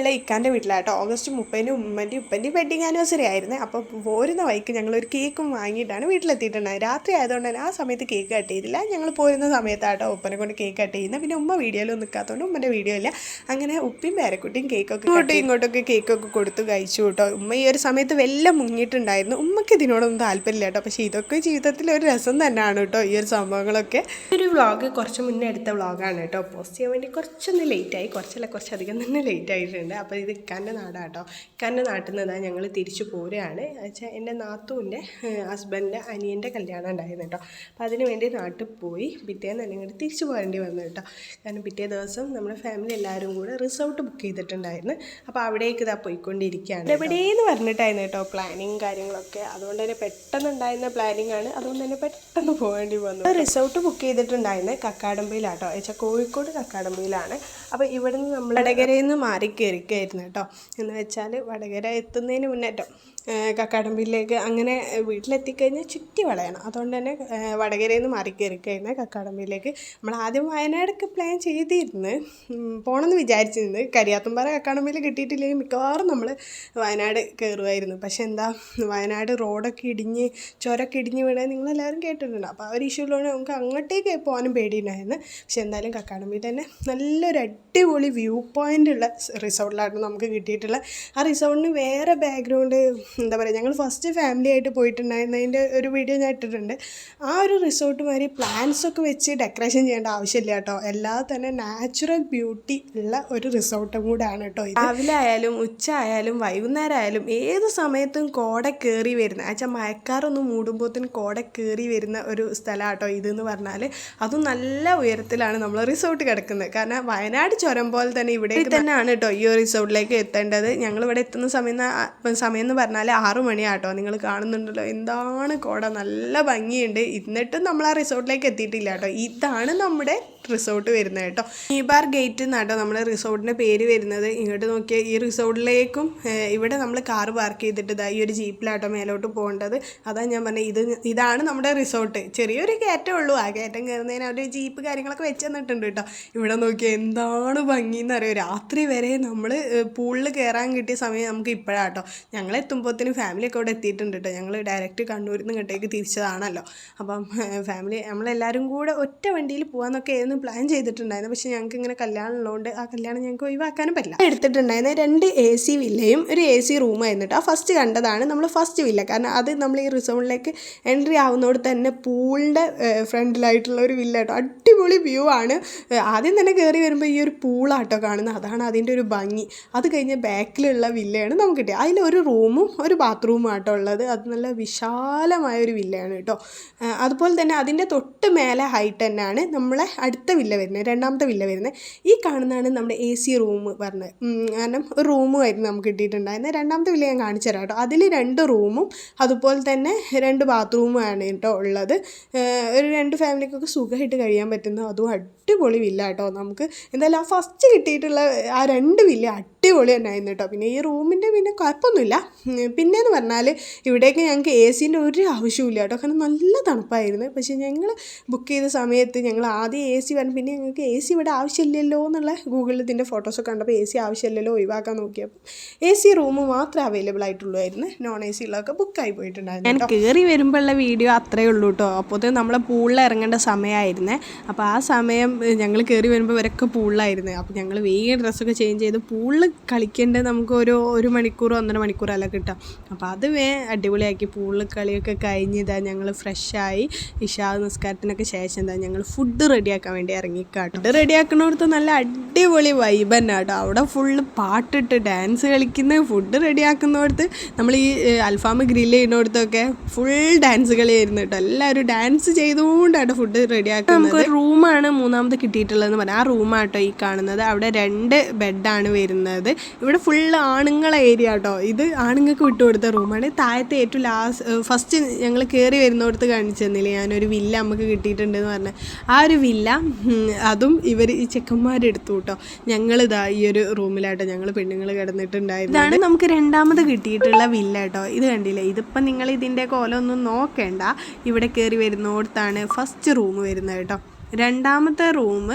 ഞങ്ങളുള്ള ഇക്കാൻ്റെ വീട്ടിലാട്ടോ. August 30 ഉമ്മൻ്റെയും wedding anniversary ആയിരുന്നു. അപ്പോൾ പോരുന്ന വഴിക്ക് ഞങ്ങളൊരു കേക്കും വാങ്ങിയിട്ടാണ് വീട്ടിലെത്തിയിട്ടുണ്ടായത്. രാത്രി ആയതുകൊണ്ട് തന്നെ ആ സമയത്ത് കേക്ക് കട്ട് ചെയ്തില്ല. ഞങ്ങൾ പോരുന്ന സമയത്താട്ടോ ഉപ്പനെ കൊണ്ട് കേക്ക് കട്ട് ചെയ്യുന്നത്. പിന്നെ ഉമ്മ വീഡിയോയിലൊന്നും നിൽക്കാത്തതുകൊണ്ട് ഉമ്മൻ്റെ വീഡിയോ ഇല്ല. അങ്ങനെ ഉപ്പയും പേരക്കുട്ടിയും കേക്കൊക്കെ ഇങ്ങോട്ടൊക്കെ കേക്കൊക്കെ കൊടുത്ത് കഴിച്ചു കേട്ടോ. ഉമ്മ ഈ ഒരു സമയത്ത് വെല്ലം മുങ്ങിയിട്ടുണ്ടായിരുന്നു. ഉമ്മക്ക് ഇതിനോടൊന്നും താല്പര്യമില്ല കേട്ടോ. പക്ഷേ ഇതൊക്കെ ജീവിതത്തിൽ ഒരു രസം തന്നെയാണ് കേട്ടോ, ഈ ഒരു സംഭവങ്ങളൊക്കെ. ഒരു വ്ളോഗ് കുറച്ച് മുന്നേ എടുത്ത വ്ളോഗാണ് കേട്ടോ. പോസ്റ്റ് ചെയ്യാൻ വേണ്ടി കുറച്ചൊന്ന് ലേറ്റായി, കുറച്ചധികം തന്നെ ലേറ്റ് ആയിട്ടുണ്ട്. അപ്പോൾ ഇത് ഇക്കാൻ്റെ നാടാട്ടോ. ഇക്കാൻ്റെ നാട്ടിൽ നിന്ന് ഞങ്ങൾ തിരിച്ചു പോരുകയാണ്. വെച്ചാൽ എൻ്റെ നാത്തൂൻ്റെ ഹസ്ബൻഡിൻ്റെ അനിയൻ്റെ കല്യാണം ഉണ്ടായിരുന്നു കേട്ടോ. അപ്പോൾ അതിന് വേണ്ടി നാട്ടിൽ പോയി പിറ്റേന്ന് തന്നെ ഇങ്ങോട്ട് തിരിച്ചു പോകേണ്ടി വന്നു കേട്ടോ. കാരണം പിറ്റേ ദിവസം നമ്മുടെ ഫാമിലി എല്ലാവരും കൂടെ റിസോർട്ട് ബുക്ക് ചെയ്തിട്ടുണ്ടായിരുന്നു. അപ്പോൾ അവിടേക്ക് ഇതാ പോയിക്കൊണ്ടിരിക്കുകയാണ്. എവിടെയെന്ന് പറഞ്ഞിട്ടായിരുന്നു കേട്ടോ പ്ലാനിങ് കാര്യങ്ങളൊക്കെ. അതുകൊണ്ട് തന്നെ പെട്ടെന്നുണ്ടായിരുന്ന പ്ലാനിങ് ആണ്. അതുകൊണ്ട് തന്നെ പെട്ടെന്ന് പോകേണ്ടി വന്നു. റിസോർട്ട് ബുക്ക് ചെയ്തിട്ടുണ്ടായിരുന്നത് കക്കാടമ്പയിലാട്ടോ. വെച്ചാൽ കോഴിക്കോട് കക്കാടമ്പയിലാണ്. അപ്പോൾ ഇവിടെ നിന്ന് നമ്മൾ വടകരയിൽ നിന്ന് മാറി കയറിക്കായിരുന്നു കേട്ടോ. എന്ന് വെച്ചാൽ വടകര എത്തുന്നതിന് മുന്നേറ്റം കക്കാടമ്പയിലേക്ക് അങ്ങനെ വീട്ടിലെത്തിക്കഴിഞ്ഞാൽ ചുറ്റി വളയണം. അതുകൊണ്ട് തന്നെ വടകരയിൽ നിന്ന് മാറി കയറിക്കഴിഞ്ഞാൽ കക്കാടമ്പയിലേക്ക് നമ്മൾ ആദ്യം വയനാടൊക്കെ പ്ലാൻ ചെയ്തിരുന്നു പോകണമെന്ന് വിചാരിച്ചിരുന്നു. കരിയാത്തുംപാറ കക്കാടമ്പയിൽ കിട്ടിയിട്ടില്ലെങ്കിൽ മിക്കവാറും നമ്മൾ വയനാട് കയറുമായിരുന്നു. പക്ഷെ എന്താ, വയനാട് റോഡൊക്കെ ഇടിഞ്ഞ് ചുരമൊക്കെ ഇടിഞ്ഞ് വീണാൽ നിങ്ങളെല്ലാവരും കേട്ടിട്ടുണ്ട്. അപ്പോൾ ആ ഒരു ഇഷ്യൂള്ളതുകൊണ്ട് നമുക്ക് അങ്ങോട്ടേക്ക് പോകാനും പേടിയുണ്ടായിരുന്നു. പക്ഷെ എന്തായാലും കക്കാടമ്പയിൽ തന്നെ നല്ലൊരു അടിപൊളി വ്യൂ പോയിൻ്റ് ഉള്ള റിസോർട്ടിലായിരുന്നു നമുക്ക് കിട്ടിയിട്ടുള്ള. ആ റിസോർട്ടിന് വേറെ ബാക്ക്ഗ്രൗണ്ട് എന്താ പറയുക, ഞങ്ങൾ ഫസ്റ്റ് ഫാമിലി ആയിട്ട് പോയിട്ടുണ്ടായിരുന്നതിൻ്റെ ഒരു വീഡിയോ ഞാൻ ഇട്ടിട്ടുണ്ട്. ആ ഒരു റിസോർട്ട് മാതിരി പ്ലാന്റ്സൊക്കെ വെച്ച് ഡെക്കറേഷൻ ചെയ്യേണ്ട ആവശ്യമില്ല കേട്ടോ. എല്ലാം തന്നെ നാച്ചുറൽ ബ്യൂട്ടി ഉള്ള ഒരു റിസോർട്ടും കൂടെയാണ് കേട്ടോ. രാവിലെ ആയാലും ഉച്ച ആയാലും വൈകുന്നേരം ആയാലും ഏത് സമയത്തും കോട കയറി വരുന്ന, വെച്ചാൽ മഴക്കാറൊന്നും മൂടുമ്പോഴത്തേന് കോട കയറി വരുന്ന ഒരു സ്ഥലമാണ് കേട്ടോ ഇതെന്ന് പറഞ്ഞാൽ. അതും നല്ല ഉയരത്തിലാണ് നമ്മൾ റിസോർട്ട് കിടക്കുന്നത്. കാരണം വയനാട് ചുരം പോലെ തന്നെ ഇവിടെ തന്നെയാണ് കേട്ടോ ഈ റിസോർട്ടിലേക്ക് എത്തേണ്ടത്. ഞങ്ങളിവിടെ എത്തുന്ന സമയം എന്ന് പറഞ്ഞാൽ 6 മണിയാട്ടോ. നിങ്ങൾ കാണുന്നുണ്ടല്ലോ എന്താണ് കോട, നല്ല ഭംഗിയുണ്ട്. എന്നിട്ടും നമ്മൾ ആ റിസോർട്ടിലേക്ക് എത്തിയിട്ടില്ല കേട്ടോ. ഇതാണ് നമ്മുടെ റിസോർട്ട് വരുന്നത് കേട്ടോ. മീബാർ ഗേറ്റ് എന്നാട്ടോ നമ്മുടെ റിസോർട്ടിൻ്റെ പേര് വരുന്നത്. ഇങ്ങോട്ട് നോക്കിയാൽ ഈ റിസോർട്ടിലേക്കും ഇവിടെ നമ്മൾ കാറ് പാർക്ക് ചെയ്തിട്ട് ഈ ഒരു ജീപ്പിലാട്ടോ മേലോട്ട് പോകേണ്ടത്. അതാണ് ഞാൻ പറഞ്ഞത്, ഇതാണ് നമ്മുടെ റിസോർട്ട്. ചെറിയൊരു കയറ്റം ഉള്ളൂ. ആ കയറ്റം കയറുന്നതിന് അവർ ജീപ്പ് കാര്യങ്ങളൊക്കെ വെച്ച് തന്നിട്ടുണ്ട് കേട്ടോ. ഇവിടെ നോക്കിയാൽ എന്താണ് ഭംഗിയെന്ന് അറിയാം. രാത്രി വരെ നമ്മൾ പൂളിൽ കയറാൻ കിട്ടിയ സമയം നമുക്ക് ഇപ്പോഴാട്ടോ. ഞങ്ങൾ എത്തുമ്പോഴത്തേനും ഫാമിലിയൊക്കെ അവിടെ എത്തിയിട്ടുണ്ട് കേട്ടോ. ഞങ്ങൾ ഡയറക്റ്റ് കണ്ണൂരിൽ നിന്ന് ഇങ്ങോട്ടേക്ക് തിരിച്ചതാണല്ലോ. അപ്പം ഫാമിലി നമ്മളെല്ലാവരും കൂടെ ഒറ്റ വണ്ടിയിൽ പോകാമെന്നൊക്കെ ആയിരുന്നു പ്ലാൻ ചെയ്തിട്ടുണ്ടായിരുന്നു. പക്ഷേ ഞങ്ങൾക്ക് ഇങ്ങനെ കല്യാണം ഉള്ളതുകൊണ്ട് ആ കല്യാണം ഞങ്ങൾക്ക് ഒഴിവാക്കാനും പറ്റില്ല. എടുത്തിട്ടുണ്ടായിരുന്ന 2 AC വില്ലയും ഒരു AC റൂമായിരുന്നു കേട്ടോ. ആ ഫസ്റ്റ് കണ്ടതാണ് നമ്മൾ ഫസ്റ്റ് വില്ല. കാരണം അത് നമ്മൾ ഈ റിസോർട്ടിലേക്ക് എൻട്രി ആവുന്നതോട് തന്നെ പൂളിൻ്റെ ഫ്രണ്ടിലായിട്ടുള്ള ഒരു വില്ല കേട്ടോ. അടിപൊളി വ്യൂ ആണ്. ആദ്യം തന്നെ കയറി വരുമ്പോൾ ഈ ഒരു പൂളാട്ടോ കാണുന്നത്. അതാണ് അതിൻ്റെ ഒരു ഭംഗി. അത് കഴിഞ്ഞ് ബാക്കിലുള്ള വില്ലയാണ് നമുക്ക് കിട്ടിയത്. അതിലൊരു റൂമും ഒരു ബാത്റൂമും ആട്ടോ ഉള്ളത്. അത് നല്ല വിശാലമായൊരു വില്ലയാണ് കേട്ടോ. അതുപോലെ തന്നെ അതിൻ്റെ തൊട്ട് മേലെ ഹൈറ്റ് തന്നെയാണ് നമ്മളെ അടുത്ത വില്ല വരുന്നത്, രണ്ടാമത്തെ വില്ല വരുന്നത്. ഈ കാണുന്നതാണ് നമ്മുടെ AC റൂം പറഞ്ഞത്. കാരണം ഒരു റൂമുമായിരുന്നു നമുക്ക് കിട്ടിയിട്ടുണ്ടായിരുന്നത്. രണ്ടാമത്തെ വില്ല ഞാൻ കാണിച്ചു തരാം കേട്ടോ. അതിൽ 2 റൂമും അതുപോലെ തന്നെ 2 ബാത്റൂമുമാണ് കേട്ടോ ഉള്ളത്. ഒരു 2 ഫാമിലിക്കൊക്കെ സുഖമായിട്ട് കഴിയാൻ പറ്റുന്ന അതും അടിപൊളി വില്ല കേട്ടോ. നമുക്ക് എന്തായാലും ആ ഫസ്റ്റ് കിട്ടിയിട്ടുള്ള ആ 2 വില്ല അടിപൊളി തന്നെ ആയിരുന്നു കേട്ടോ. പിന്നെ ഈ റൂമിൻ്റെ പിന്നെ കുഴപ്പമൊന്നുമില്ല. പിന്നെയെന്ന് പറഞ്ഞാൽ ഇവിടേക്ക് ഞങ്ങൾക്ക് ACൻ്റെ ഒരു ആവശ്യമില്ല കേട്ടോ. കാരണം നല്ല തണുപ്പായിരുന്നു. പക്ഷേ ഞങ്ങൾ ബുക്ക് ചെയ്ത സമയത്ത് ഞങ്ങൾ ആദ്യം AC പറഞ്ഞു, പിന്നെ ഞങ്ങൾക്ക് AC ഇവിടെ ആവശ്യമില്ലല്ലോ എന്നുള്ള ഗൂഗിളിൽ ഇതിൻ്റെ ഫോട്ടോസൊക്കെ കണ്ടപ്പോൾ AC ആവശ്യമില്ലല്ലോ ഒഴിവാക്കാൻ നോക്കിയപ്പോൾ AC റൂം മാത്രമേ അവൈലബിൾ ആയിട്ടുള്ളായിരുന്നു. നോൺ AC ഉള്ളതൊക്കെ ബുക്കായി പോയിട്ടുണ്ടായിരുന്നു. ഞാൻ കയറി വരുമ്പോഴുള്ള വീഡിയോ അത്രയേ ഉള്ളൂ കേട്ടോ. അപ്പോൾ നമ്മളെ പൂളിൽ ഇറങ്ങേണ്ട സമയമായിരുന്നേ. അപ്പോൾ ആ സമയം ഞങ്ങൾ കയറി വരുമ്പോൾ ഇവരൊക്കെ പൂളിലായിരുന്നു. അപ്പോൾ ഞങ്ങൾ വേഗം ഡ്രസ്സൊക്കെ ചേഞ്ച് ചെയ്ത് പൂളിൽ കളിക്കേണ്ടത് നമുക്ക് 1 മണിക്കൂറോ 1.5 മണിക്കൂറോ അല്ല കിട്ടാം. അപ്പോൾ അത് അടിപൊളിയാക്കി പൂളിൽ കളിയൊക്കെ കഴിഞ്ഞതാ ഞങ്ങൾ ഫ്രഷായി ഇശാ നിസ്കാരത്തിനൊക്കെ ശേഷം ഞങ്ങൾ ഫുഡ് റെഡിയാക്കാൻ വേണ്ടി ഇറങ്ങിക്കാട്ടോ. ഫുഡ് റെഡിയാക്കണോടത്ത് നല്ല അടിപൊളി വൈബ് തന്നെ കേട്ടോ. അവിടെ ഫുള്ള് പാട്ടിട്ട് ഡാൻസ് കളിക്കുന്ന, ഫുഡ് റെഡിയാക്കുന്നോടത്ത് നമ്മൾ ഈ അൽഫാം ഗ്രില്ല് ചെയ്യുന്നിടത്തൊക്കെ ഫുൾ ഡാൻസ് കളിയായിരുന്നു കേട്ടോ. എല്ലാവരും ഡാൻസ് ചെയ്തുകൊണ്ടാട്ടോ ഫുഡ് റെഡിയാക്കുന്നത്. നമുക്കൊരു റൂമാണ് മൂന്നാമത് കിട്ടിയിട്ടുള്ളതെന്ന് പറഞ്ഞാൽ ആ റൂമാട്ടോ ഈ കാണുന്നത്. അവിടെ 2 ബെഡാണ് വരുന്നത്. ഇവിടെ ഫുള്ള് ആണുങ്ങളെ ഏരിയ കേട്ടോ. ഇത് ആണുങ്ങൾക്ക് വിട്ടുകൊടുത്ത റൂമാണ്. താഴത്തെ ഏറ്റവും ഫസ്റ്റ് ഞങ്ങൾ കയറി വരുന്നിടത്ത് കാണിച്ചു തന്നില്ലേ ഞാനൊരു വില്ല നമുക്ക് കിട്ടിയിട്ടുണ്ടെന്ന് പറഞ്ഞാൽ ആ ഒരു വില്ല, അതും ഈ ചെക്കന്മാരെടുത്തു കേട്ടോ. ഞങ്ങളിതാ ഈ ഒരു റൂമിലാട്ടോ ഞങ്ങൾ പെണ്ണുങ്ങൾ കിടന്നിട്ടുണ്ടായിരുന്നു. ഇതാണ് നമുക്ക് രണ്ടാമത് കിട്ടിയിട്ടുള്ള വില്ല കേട്ടോ. ഇത് കണ്ടില്ലേ, ഇതിപ്പം നിങ്ങൾ ഇതിൻ്റെ കോലമൊന്നും നോക്കേണ്ട. ഇവിടെ കയറി വരുന്നിടത്താണ് ഫസ്റ്റ് റൂം വരുന്നത് കേട്ടോ. രണ്ടാമത്തെ റൂം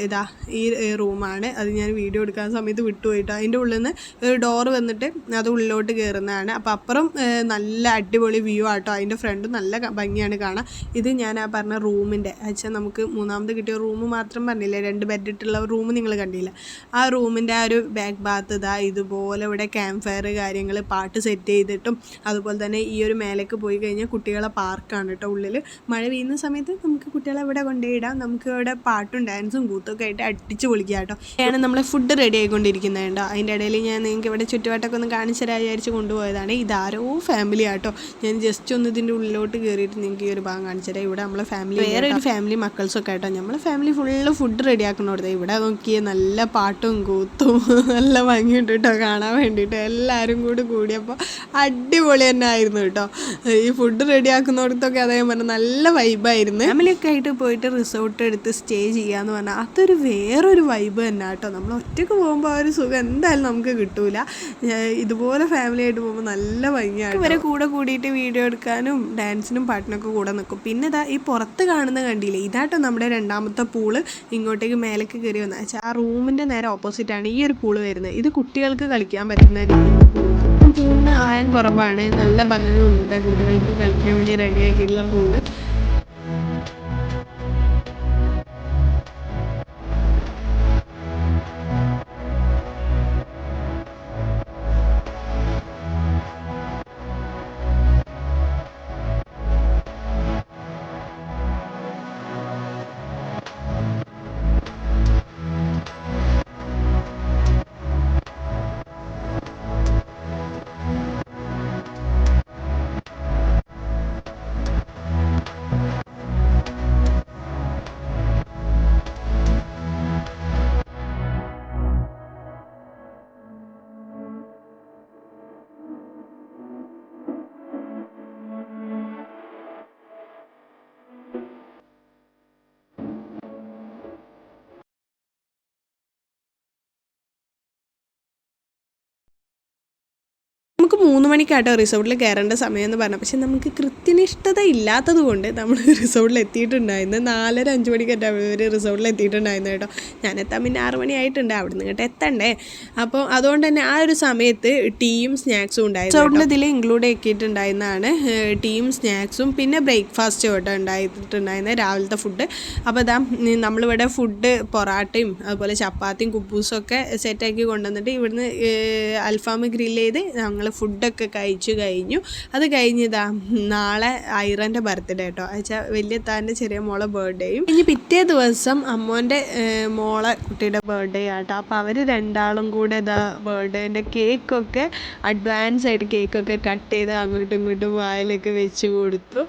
ഇതാ ഈ റൂമാണ്. അത് ഞാൻ വീഡിയോ എടുക്കാൻ സമയത്ത് വിട്ടുപോയിട്ടോ. അതിൻ്റെ ഉള്ളിൽ നിന്ന് ഒരു ഡോറ് വന്നിട്ട് അത് ഉള്ളിലോട്ട് കയറുന്നതാണ്. അപ്പോൾ അപ്പുറം നല്ല അടിപൊളി വ്യൂ ആട്ടോ. അതിൻ്റെ ഫ്രണ്ടും നല്ല ഭംഗിയാണ് കാണാൻ. ഇത് ഞാൻ ആ പറഞ്ഞ റൂമിൻ്റെ വെച്ചാൽ നമുക്ക് മൂന്നാമത് കിട്ടിയ റൂം മാത്രം പറഞ്ഞില്ലേ, 2 ബെഡ് ഇട്ടുള്ള റൂം നിങ്ങൾ കണ്ടില്ല. ആ റൂമിൻ്റെ ആ ഒരു ബാക്ക് ഭാഗത്ത് ഇതാ ഇതുപോലെ ഇവിടെ ക്യാമ്പ് ഫയർ കാര്യങ്ങൾ പാട്ട് സെറ്റ് ചെയ്തിട്ടും, അതുപോലെ തന്നെ ഈ ഒരു മേലേക്ക് പോയി കഴിഞ്ഞാൽ കുട്ടികളെ പാർക്കാണ് കേട്ടോ. ഉള്ളിൽ മഴ പെയ്യുന്ന സമയത്ത് നമുക്ക് കുട്ടികളെ ഇവിടെ കൊണ്ടുപോയിടാം. നമുക്ക് ഇവിടെ പാട്ടും ഡാൻസും കൂത്തൊക്കെ ആയിട്ട് അടിച്ച് പൊളിക്കുക കേട്ടോ. ആണ് നമ്മൾ ഫുഡ് റെഡി ആയിക്കൊണ്ടിരിക്കുന്നത് കേട്ടോ. അതിൻ്റെ ഇടയിൽ ഞാൻ നിങ്ങൾക്ക് ഇവിടെ ചുറ്റുവട്ടമൊക്കെ ഒന്ന് കാണിച്ചു തരാൻ വിചാരിച്ച് കൊണ്ടുപോയതാണ്. ഇതാരോ ഫാമിലി ആട്ടോ. ഞാൻ ജസ്റ്റ് ഒന്ന് ഇതിൻ്റെ ഉള്ളിലോട്ട് കയറിയിട്ട് നിങ്ങൾക്ക് ഈ ഒരു ഭാഗം കാണിച്ചു തരാം. ഇവിടെ നമ്മളെ ഫാമിലി, വേറെ ഒരു ഫാമിലി മക്കൾസൊക്കെ ആട്ടോ. നമ്മളെ ഫാമിലി ഫുള്ള് ഫുഡ് റെഡി ആക്കണോടത്ത്. ഇവിടെ നോക്കിയേ നല്ല പാട്ടും കൂത്തും നല്ല ഭംഗിയുണ്ട് കേട്ടോ കാണാൻ വേണ്ടിയിട്ട്. എല്ലാവരും കൂടിയപ്പോൾ അടിപൊളി തന്നെ ആയിരുന്നു കേട്ടോ. ഈ ഫുഡ് റെഡി ആക്കുന്നിടത്തൊക്കെ അതേ പറഞ്ഞാൽ നല്ല വൈബായിരുന്നു. ഫാമിലിയൊക്കെ ആയിട്ട് പോയിട്ട് റിസോർട്ട് എടുത്ത് സ്റ്റേ ചെയ്യാന്ന് പറഞ്ഞാൽ അതൊരു വേറൊരു വൈബ് തന്നെ കേട്ടോ. നമ്മൾ ഒറ്റയ്ക്ക് പോകുമ്പോൾ ആ ഒരു സുഖം എന്തായാലും നമുക്ക് കിട്ടൂല. ഇതുപോലെ ഫാമിലി ആയിട്ട് പോകുമ്പോൾ നല്ല ഭംഗിയാണ്. ഇവരെ കൂടെ കൂടിയിട്ട് വീഡിയോ എടുക്കാനും ഡാൻസിനും പാട്ടിനൊക്കെ കൂടെ നിൽക്കും. പിന്നെ ഇതാ ഈ പുറത്ത് കാണുന്ന കണ്ടില്ലേ, ഇതാട്ടോ നമ്മുടെ രണ്ടാമത്തെ പൂള്. ഇങ്ങോട്ടേക്ക് മേലേക്ക് കയറി വന്നാൽ വെച്ചാൽ ആ റൂമിൻ്റെ നേരെ ഓപ്പോസിറ്റാണ് ഈ ഒരു പൂള് വരുന്നത്. ഇത് കുട്ടികൾക്ക് കളിക്കാൻ പറ്റുന്ന പൂളിന് ആയം കുറവാണ്, നല്ല ഭംഗിയുണ്ട്. കുട്ടികൾക്ക് കളിക്കാൻ വേണ്ടി റെഡിയാക്കിയിട്ടുള്ള പൂള്. നമുക്ക് 3 മണിക്കാട്ടോ റിസോർട്ടിൽ കയറേണ്ട സമയം എന്ന് പറഞ്ഞാൽ, പക്ഷെ നമുക്ക് കൃത്യനിഷ്ഠത ഇല്ലാത്തത് കൊണ്ട് നമ്മൾ റിസോർട്ടിൽ എത്തിയിട്ടുണ്ടായിരുന്നു 4:30-5 മണിക്കായിട്ട് അവർ റിസോർട്ടിൽ എത്തിയിട്ടുണ്ടായിരുന്നു കേട്ടോ. ഞാൻ എത്താൻ പിന്നെ 6 മണി ആയിട്ടുണ്ട്. അവിടെ നിന്ന് ഇങ്ങോട്ട് എത്തണ്ടേ. അപ്പോൾ അതുകൊണ്ട് തന്നെ ആ ഒരു സമയത്ത് ടീയും സ്നാക്സും ഉണ്ടായിരുന്നു. റിസോർട്ടിൽ ഇതിൽ ഇൻക്ലൂഡ് ആക്കിയിട്ടുണ്ടായിരുന്നതാണ് ടീയും സ്നാക്സും, പിന്നെ ബ്രേക്ക്ഫാസ്റ്റും കേട്ടോ ഉണ്ടായിട്ടുണ്ടായിരുന്നത്, രാവിലത്തെ ഫുഡ്. അപ്പോൾ ഇതാ നമ്മളിവിടെ ഫുഡ് പൊറാട്ടയും അതുപോലെ ചപ്പാത്തിയും കുബൂസും ഒക്കെ സെറ്റാക്കി കൊണ്ടുവന്നിട്ട് ഇവിടുന്ന് അൽഫാം ഗ്രില്ല് ചെയ്ത് ഞങ്ങൾ ഫുഡൊക്കെ കഴിച്ചു കഴിഞ്ഞു. അത് കഴിഞ്ഞതാ നാളെ ഐറൻ്റെ ബർത്ത്ഡേ കേട്ടോ. വെച്ചാൽ വലിയത്താൻ്റെ ചെറിയ മോളെ ബർത്ത്ഡേയും ഇനി പിറ്റേ ദിവസം അമ്മോൻ്റെ മോളെ കുട്ടിയുടെ ബർത്ത്ഡേ ആട്ടോ. അപ്പോൾ അവർ രണ്ടാളും കൂടെ ഇതാ ബർത്ത്ഡേൻ്റെ കേക്കൊക്കെ അഡ്വാൻസ് ആയിട്ട് കേക്കൊക്കെ കട്ട് ചെയ്ത് അങ്ങോട്ടും ഇങ്ങോട്ടും വായിലൊക്കെ വെച്ച് കൊടുത്തു.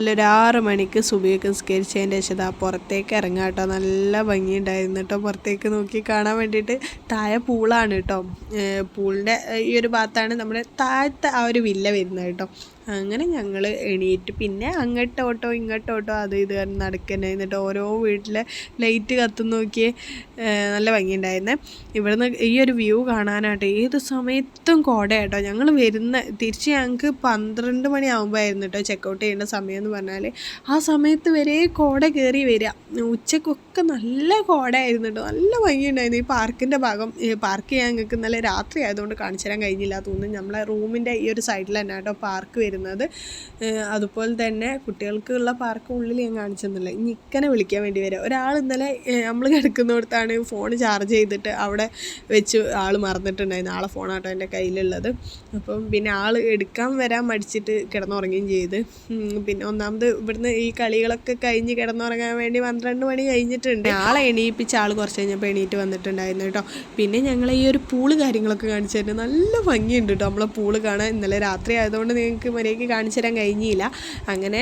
നല്ലൊരു 6 മണിക്ക് സുബഹിയൊക്കെ നിസ്കരിച്ചതിൻ്റെ ശേഷം ആ പുറത്തേക്ക് ഇറങ്ങാം കേട്ടോ. നല്ല ഭംഗിയുണ്ടായിരുന്നു കേട്ടോ പുറത്തേക്ക് നോക്കി കാണാൻ വേണ്ടിയിട്ട്. താഴെ പൂളാണ് കേട്ടോ. പൂളിൻ്റെ ഈ ഒരു ഭാഗത്താണ് നമ്മുടെ താഴത്തെ ആ ഒരു വില്ല വരുന്നത് കേട്ടോ. അങ്ങനെ ഞങ്ങൾ എണീറ്റ് പിന്നെ അങ്ങോട്ടോട്ടോ ഇങ്ങോട്ടോട്ടോ അത് ഇത് നടക്കുന്നത്. എന്നിട്ട് ഓരോ വീട്ടിലെ ലൈറ്റ് കത്തുന്ന നോക്കിയേ, നല്ല ഭംഗിയുണ്ടായിരുന്നേ. ഇവിടുന്ന് ഈ ഒരു വ്യൂ കാണാനായിട്ട് ഏത് സമയത്തും കോടയാട്ടോ. ഞങ്ങൾ തിരിച്ച് ഞങ്ങൾക്ക് 12 മണിയാകുമ്പോഴായിരുന്നു കേട്ടോ ചെക്കൗട്ട് ചെയ്യേണ്ട സമയം എന്ന് പറഞ്ഞാൽ. ആ സമയത്ത് വരെ കോട കയറി വരിക. ഉച്ചക്കൊക്കെ നല്ല കോടയായിരുന്നു കേട്ടോ. നല്ല ഭംഗിയുണ്ടായിരുന്നു. ഈ പാർക്കിൻ്റെ ഭാഗം പാർക്ക് ചെയ്യാൻ ഞങ്ങൾക്ക് നല്ല രാത്രി ആയതുകൊണ്ട് കാണിച്ചു തരാൻ കഴിഞ്ഞില്ല തോന്നുന്നു. നമ്മളെ റൂമിൻ്റെ ഈ ഒരു സൈഡിൽ തന്നെ കേട്ടോ പാർക്ക് വരുന്നത്. അതുപോലെ തന്നെ കുട്ടികൾക്കുള്ള പാർക്ക് ഉള്ളിൽ ഞാൻ കാണിച്ചെന്നില്ല. ഇനി ഇക്കനെ വിളിക്കാൻ വേണ്ടി വരിക. ഒരാൾ ഇന്നലെ നമ്മൾ കിടക്കുന്നിടത്താണ് ഫോൺ ചാർജ് ചെയ്തിട്ട് അവിടെ വെച്ച് ആൾ മറന്നിട്ടുണ്ടായിരുന്നു. ആളെ ഫോണാട്ടോ എൻ്റെ കയ്യിലുള്ളത്. അപ്പം പിന്നെ ആൾ എടുക്കാൻ വരാൻ മടിച്ചിട്ട് കിടന്നുറങ്ങുകയും ചെയ്ത്. പിന്നെ ഒന്നാമത് ഇവിടുന്ന് ഈ കളികളൊക്കെ കഴിഞ്ഞ് കിടന്നുറങ്ങാൻ വേണ്ടി 12 മണി കഴിഞ്ഞിട്ടുണ്ട്. ആളെ എണീപ്പിച്ച ആൾ കുറച്ച് കഴിഞ്ഞപ്പോൾ എണീറ്റ് വന്നിട്ടുണ്ടായിരുന്നു കേട്ടോ. പിന്നെ ഞങ്ങൾ ഈ ഒരു പൂള് കാര്യങ്ങളൊക്കെ കാണിച്ചു തരുന്നത് നല്ല ഭംഗിയുണ്ട് കേട്ടോ. നമ്മളെ പൂള് കാണാൻ ഇന്നലെ രാത്രി ആയതുകൊണ്ട് നിങ്ങൾക്ക് മര്യാദയ്ക്ക് കാണിച്ചു തരാൻ കഴിഞ്ഞില്ല. അങ്ങനെ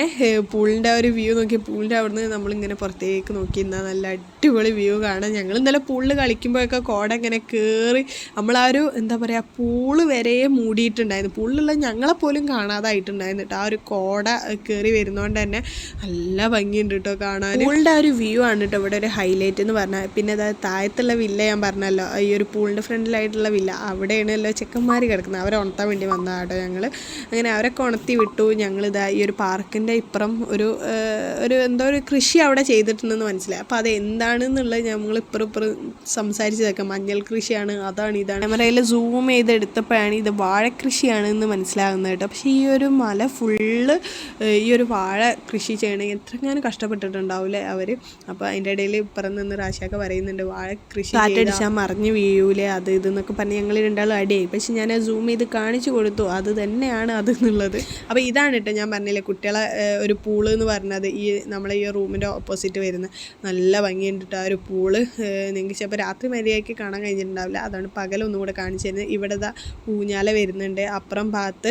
പൂളിൻ്റെ ഒരു വ്യൂ നോക്കി പൂളിൻ്റെ അവിടുന്ന് നമ്മളിങ്ങനെ പുറത്തേക്ക് നോക്കി നിന്നാൽ നല്ല അടിപൊളി വ്യൂ കാണാം. ഞങ്ങൾ ഇന്നലെ പൂളിൽ കളിക്കുമ്പോഴൊക്കെ കോട ഇങ്ങനെ കയറി നമ്മൾ ആ ഒരു എന്താ പറയുക പൂള് വരെ മൂടിയിട്ടുണ്ടായിരുന്നു. പൂളിലുള്ള ഞങ്ങളെപ്പോലും കാണാതായിട്ടുണ്ടായിരുന്നു കേട്ടോ. ആ ഒരു കോട കയറി വരുന്നതുകൊണ്ട് തന്നെ നല്ല ഭംഗിയുണ്ട് കേട്ടോ കാണാൻ. പൂളിൻ്റെ ആ ഒരു വ്യൂ ആണ് കേട്ടോ ഇവിടെ ഒരു ഹൈലൈറ്റ് എന്ന് പറഞ്ഞാൽ. പിന്നെ അതായത് താഴത്തുള്ള വില്ല ഞാൻ പറഞ്ഞല്ലോ, ഈ ഒരു പൂളിൻ്റെ ഫ്രണ്ടിലായിട്ടുള്ള വില്ല അവിടെയാണല്ലോ ചെക്കന്മാർ കിടക്കുന്നത്. അവരെ ഉണർത്താൻ വേണ്ടി വന്നതാണ് കേട്ടോ ഞങ്ങൾ. അങ്ങനെ അവരൊക്കെ ഉണർത്തി വിട്ടു. ഞങ്ങളിതാ ഈ ഒരു പാർക്കിൻ്റെ ഇപ്പുറം ഒരു എന്തോ ഒരു കൃഷി അവിടെ ചെയ്തിട്ടുണ്ടെന്ന് മനസ്സിലായി. അപ്പോൾ അത് എന്താണെന്നുള്ളത് ഞങ്ങൾ ഇപ്പുറം സംസാരിച്ചതൊക്കെ മഞ്ഞൾ കൃഷിയാണ്, അതാണ് ഇതാണ്. ക്യാമറയിൽ സൂം ചെയ്തെടുത്തപ്പോഴാണ് ഇത് വാഴക്കൃഷിയാണെന്ന് മനസ്സിലാകുന്നത് കേട്ടോ. പക്ഷേ ഈ ഒരു മല ഫുള്ള് ഈ ഒരു വാഴ കൃഷി ചെയ്യണമെങ്കിൽ എത്രങ്ങാനും കഷ്ടപ്പെട്ടിട്ടുണ്ടാവില്ലേ അവർ. അപ്പോൾ അതിൻ്റെ ഇടയിൽ ഇപ്പുറം നിന്ന് റാശിയൊക്കെ പറയുന്നുണ്ട് വാഴ കൃഷി കാറ്റടിച്ചാൽ മറിഞ്ഞ് വീഴൂലേ അത് ഇതെന്നൊക്കെ പറഞ്ഞ് ഞങ്ങൾ രണ്ടാളും അടിയായി. പക്ഷെ ഞാൻ സൂം ചെയ്ത് കാണിച്ചു കൊടുത്തു അത് തന്നെയാണ് അത് എന്നുള്ളത്. അപ്പോൾ ഇതാണ് കേട്ടോ ഞാൻ പറഞ്ഞില്ലേ കുട്ടികളെ ഒരു പൂള് എന്ന് പറഞ്ഞത്. ഈ നമ്മളെ ഈ റൂമിൻ്റെ ഓപ്പോസിറ്റ് വരുന്ന നല്ല ഭംഗിയുണ്ട് കേട്ടോ ആ ഒരു പൂള്. നിങ്ങൾക്ക് ചിലപ്പോൾ രാത്രി മര്യാദയ്ക്ക് കാണാൻ കഴിഞ്ഞിട്ടുണ്ടാവില്ല, അതാണ് പകലൊന്നും കൂടെ കാണിച്ചു തരുന്നത്. ഇവിടെ ഊഞ്ഞാല വരുന്നുണ്ട്. അപ്പുറം ഭാഗത്ത്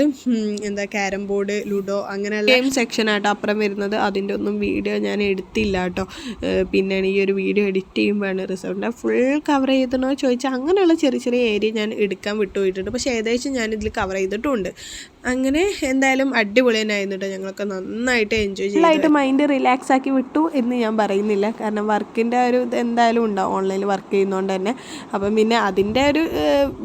എന്താ ക്യാരം ബോർഡ്, ലുഡോ അങ്ങനെയുള്ള ഗെയിം സെക്ഷനാട്ടോ അപ്പുറം വരുന്നത്. അതിൻ്റെ ഒന്നും വീഡിയോ ഞാൻ എടുത്തില്ല കേട്ടോ. പിന്നെയാണ് ഈ ഒരു വീഡിയോ എഡിറ്റ് ചെയ്യുമ്പോഴാണ് റിസോർട്ടിൻ്റെ ഫുൾ കവർ ചെയ്തണോ ചോദിച്ചാൽ അങ്ങനെയുള്ള ചെറിയ ചെറിയ ഏരിയ ഞാൻ എടുക്കാൻ വിട്ടുപോയിട്ടുണ്ട്. പക്ഷേ ഏകദേശം ഞാനിതിൽ കവർ ചെയ്തിട്ടുമുണ്ട്. അങ്ങനെ എന്തായാലും അടിപൊളി തന്നെ ആയിരുന്നു കേട്ടോ. ഞങ്ങളൊക്കെ നന്നായിട്ട് എൻജോയ് ചെയ്തു. മൈൻഡ് റിലാക്സ് ആക്കി വിട്ടു എന്ന് ഞാൻ പറയുന്നില്ല, കാരണം വർക്കിൻ്റെ ഒരു എന്തായാലും ഉണ്ടാവും ഓൺലൈനിൽ വർക്ക് ചെയ്യുന്നതുകൊണ്ട് തന്നെ. അപ്പം പിന്നെ അതിൻ്റെ ഒരു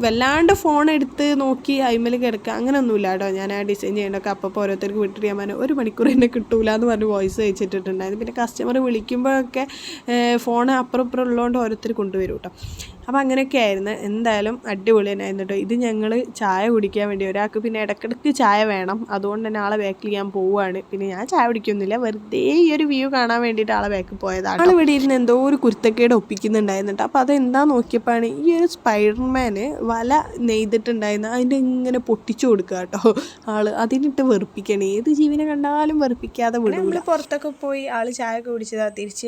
വല്ലാണ്ട് ഫോൺ എടുത്ത് നോക്കി അയിമൽ കിടക്കുക അങ്ങനെയൊന്നുമില്ല കേട്ടോ. ഞാൻ ആ ഡിസൈൻ ചെയ്യേണ്ടതൊക്കെ അപ്പോൾ ഓരോരുത്തർക്ക് വിട്ടിട്ട് ഞാൻ പറഞ്ഞു 1 മണിക്കൂർ എന്നെ കിട്ടൂല എന്ന് പറഞ്ഞ് വോയിസ് അയച്ചിട്ടുണ്ടായിരുന്നു. പിന്നെ കസ്റ്റമർ വിളിക്കുമ്പോഴൊക്കെ ഫോൺ അപ്പുറം ഇപ്പുറം ഉള്ളതുകൊണ്ട് ഓരോരുത്തർ കൊണ്ടുവരും കേട്ടോ. അപ്പോൾ അങ്ങനെയൊക്കെ ആയിരുന്നു. എന്തായാലും അടിപൊളി തന്നെയായിരുന്നു കേട്ടോ. ഇത് ഞങ്ങൾ ചായ കുടിക്കാൻ വേണ്ടി ഒരാൾക്ക് പിന്നെ ഇടയ്ക്കിടയ്ക്ക് ചായ വേണം, അതുകൊണ്ട് തന്നെ ആളെ ബാക്കിൽ ഞാൻ പോവുകയാണ്. പിന്നെ ഞാൻ ചായ കുടിക്കൊന്നുമില്ല, വെറുതെ ഈ ഒരു വ്യൂ കാണാൻ വേണ്ടിയിട്ട് ആളെ ബാക്കിൽ പോയതാണ്. ആൾ ഇവിടെ ഇരുന്ന് എന്തോ ഒരു കുരുത്തക്കേട് ഒപ്പിക്കുന്നുണ്ടായിരുന്നു കേട്ടോ. അപ്പോൾ അതെന്താ നോക്കിയപ്പോഴാണ് ഈ ഒരു സ്പൈഡർമാന് വല നെയ്തിട്ടുണ്ടായിരുന്നു, അതിൻ്റെ ഇങ്ങനെ പൊട്ടിച്ചു കൊടുക്കുക കേട്ടോ ആൾ. അതിനിട്ട് വെറുപ്പിക്കണം, ഏത് ജീവനെ കണ്ടാലും വെറുപ്പിക്കാതെ വിടും. നമ്മൾ പുറത്തൊക്കെ പോയി ആൾ ചായ ഒക്കെ കുടിച്ചതാണ് തിരിച്ച്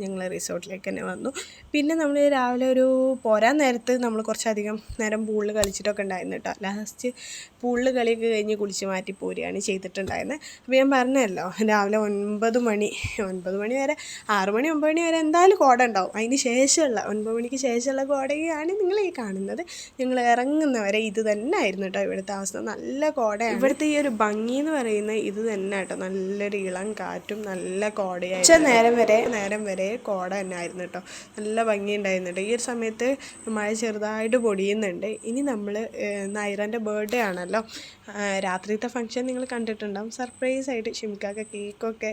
ഞങ്ങൾ റിസോർട്ടിലേക്ക് തന്നെ വന്നു. പിന്നെ നമ്മൾ രാവിലെ ഒരു പോരാൻ നേരത്ത് നമ്മൾ കുറച്ചധികം നേരം പൂളിൽ കളിച്ചിട്ടൊക്കെ ഉണ്ടായിരുന്നു കേട്ടോ. ലാസ്റ്റ് പൂളിൽ കളിയൊക്കെ കഴിഞ്ഞ് കുളിച്ച് മാറ്റി പോരുകയാണ് ചെയ്തിട്ടുണ്ടായിരുന്നത്. അപ്പോൾ ഞാൻ പറഞ്ഞല്ലോ രാവിലെ 9 മണി വരെ 6 മണി 9 മണി വരെ എന്തായാലും കോട ഉണ്ടാവും. അതിന് ശേഷമുള്ള 9 മണിക്ക് ശേഷമുള്ള കോടയാണ് നിങ്ങൾ ഈ കാണുന്നത്. ഞങ്ങൾ ഇറങ്ങുന്നവരെ ഇത് തന്നെ ആയിരുന്നു കേട്ടോ ഇവിടുത്തെ അവസ്ഥ. നല്ല കോടയാണ്. ഇവിടുത്തെ ഈ ഒരു ഭംഗി എന്ന് പറയുന്നത് ഇത് തന്നെ കേട്ടോ. നല്ലൊരു ഇളം കാറ്റും നല്ല കോടയായിരുന്നു. നേരം വരെ കോട തന്നെ ആയിരുന്നു കേട്ടോ. നല്ല ഭംഗി ഉണ്ടായിരുന്നു കേട്ടോ. ഈ ഒരു സമയത്ത് മഴ ചെറുതായിട്ട് പൊടിയുന്നുണ്ട്. ഇനി നമ്മൾ നൈറൻ്റെ ബർത്ത്ഡേ ആണല്ലോ, രാത്രിത്തെ ഫംഗ്ഷൻ നിങ്ങൾ കണ്ടിട്ടുണ്ടാവും. സർപ്രൈസായിട്ട് ഷിംകാക്ക കേക്കൊക്കെ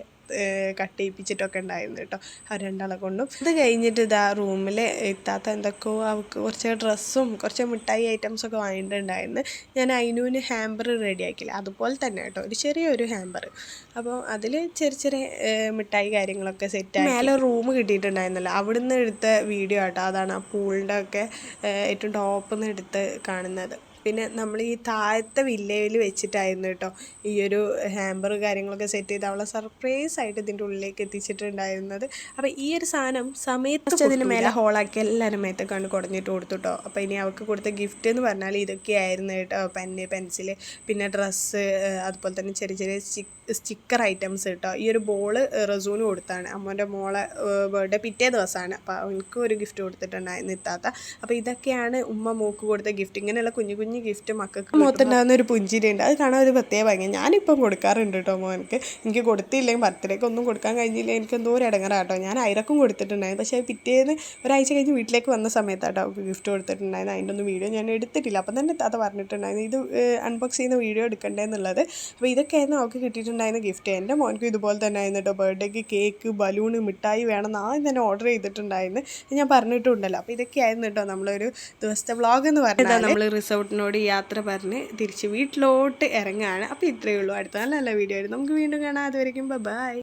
കട്ട് ചെയ്യിപ്പിച്ചിട്ടൊക്കെ ഉണ്ടായിരുന്നു കേട്ടോ അവർ രണ്ടാളെ കൊണ്ടും. അത് കഴിഞ്ഞിട്ട് ഇതാ റൂമിൽ എത്താത്ത എന്തൊക്കെയോ അവൾക്ക് കുറച്ച് ഡ്രസ്സും കുറച്ച് മിഠായി ഐറ്റംസൊക്കെ വാങ്ങിയിട്ടുണ്ടായിരുന്നു. ഞാൻ അതിനൂന് ഹാമ്പർ റെഡിയാക്കില്ല, അതുപോലെ തന്നെ കേട്ടോ ഒരു ചെറിയൊരു ഹാമ്പർ. അപ്പോൾ അതിൽ ചെറിയ മിഠായി കാര്യങ്ങളൊക്കെ സെറ്റായി. മേലെ റൂം കിട്ടിയിട്ടുണ്ടായിരുന്നല്ലോ, അവിടുന്ന് എടുത്ത വീഡിയോ കേട്ടോ. അതാണ് ആ പൂളിൻ്റെ ഒക്കെ ഏറ്റവും ടോപ്പിൽ നിന്ന് എടുത്ത് കാണുന്നത്. പിന്നെ നമ്മൾ ഈ താഴത്തെ വില്ലയിൽ വെച്ചിട്ടായിരുന്നു കേട്ടോ ഈ ഒരു ഹാമ്പർ കാര്യങ്ങളൊക്കെ സെറ്റ് ചെയ്ത് അവളെ സർപ്രൈസ് ആയിട്ട് ഇതിൻ്റെ ഉള്ളിലേക്ക് എത്തിച്ചിട്ടുണ്ടായിരുന്നത്. അപ്പോൾ ഈ ഒരു സാധനം സമയത്ത് അതിന് മേലെ ഹോളാക്കി എല്ലാവരും മേത്തൊക്കെയാണ് കുടഞ്ഞിട്ട് കൊടുത്തു കേട്ടോ. അപ്പോൾ ഇനി അവൾക്ക് കൊടുത്ത ഗിഫ്റ്റ് എന്ന് പറഞ്ഞാൽ ഇതൊക്കെയായിരുന്നു കേട്ടോ. പെൻസിൽ, പിന്നെ ഡ്രസ്സ്, അതുപോലെ തന്നെ ചെറിയ ചെറിയ സ്റ്റിക്കർ ഐറ്റംസ് കേട്ടോ. ഈ ഒരു ബോള് റസൂന് കൊടുത്താണ്, അമ്മേൻ്റെ മോളെ ബർത്ത്ഡേ പിറ്റേ ദിവസമാണ്. അപ്പോൾ അവൾക്ക് ഒരു ഗിഫ്റ്റ് കൊടുത്തിട്ടുണ്ടായിരുന്നു ഇത്താത്ത. അപ്പോൾ ഇതൊക്കെയാണ് ഉമ്മ മോക്ക് കൊടുത്ത ഗിഫ്റ്റ്. ഇങ്ങനെയുള്ള കുഞ്ഞു കുഞ്ഞു ഗിഫ്റ്റ് മക്കൾക്ക് മുഖത്തുണ്ടാകുന്ന ഒരു പുഞ്ചിരി ഉണ്ട്, അത് കാണാൻ ഒരു പ്രത്യേക ഭംഗി. ഞാനിപ്പം കൊടുക്കാറുണ്ട് കേട്ടോ മോനക്ക്. എനിക്ക് കൊടുത്തില്ലെങ്കിൽ ബർത്ത്ഡേക്ക് ഒന്നും കൊടുക്കാൻ കഴിഞ്ഞില്ല, എനിക്ക് എന്തോ ഒരു ഇടങ്ങറാട്ടോ. ഞാൻ ഐറക്കും കൊടുത്തിട്ടുണ്ടായിരുന്നു, പക്ഷേ പിറ്റേന്ന് ഒരാഴ്ച കഴിഞ്ഞ് വീട്ടിലേക്ക് വന്ന സമയത്താട്ടോ അവൾക്ക് ഗിഫ്റ്റ് കൊടുത്തിട്ടുണ്ടായിരുന്നു. അതിൻ്റെ ഒന്നും വീഡിയോ ഞാൻ എടുത്തിട്ടില്ല. അപ്പം തന്നെ താത്ത പറഞ്ഞിട്ടുണ്ടായിരുന്നു ഇത് അൺബോക്സ് ചെയ്യുന്ന വീഡിയോ എടുക്കണ്ടേന്നുള്ളത്. അപ്പോൾ ഇതൊക്കെയായിരുന്നു അവൾക്ക് കിട്ടിയിട്ടുണ്ടായിരുന്ന ഗിഫ്റ്റ്. എൻ്റെ മോനക്കും ഇതുപോലെ തന്നെ ആയിരുന്നു കേട്ടോ. ബർത്ത്ഡേക്ക് കേക്ക്, ബലൂണ്, മിഠായി വേണമെന്ന് ആദ്യം തന്നെ ഓർഡർ ചെയ്തിട്ടുണ്ടായിരുന്നു, ഞാൻ പറഞ്ഞിട്ടുണ്ടല്ലോ. അപ്പോൾ ഇതൊക്കെയായിരുന്നു കേട്ടോ നമ്മളൊരു ദിവസത്തെ വ്ളോഗ് എന്ന് പറഞ്ഞാൽ. നമ്മൾ റിസോർട്ടിനോട് യാത്ര പറഞ്ഞ് തിരിച്ച് വീട്ടിലോട്ട് ഇറങ്ങുകയാണ്. അപ്പോൾ ഇത്രയേ ഉള്ളൂ. അടുത്ത നല്ല നല്ല വീഡിയോ ആയിരുന്നു നമുക്ക് വീണ്ടും കാണാം. അതുവരെയും ബൈ.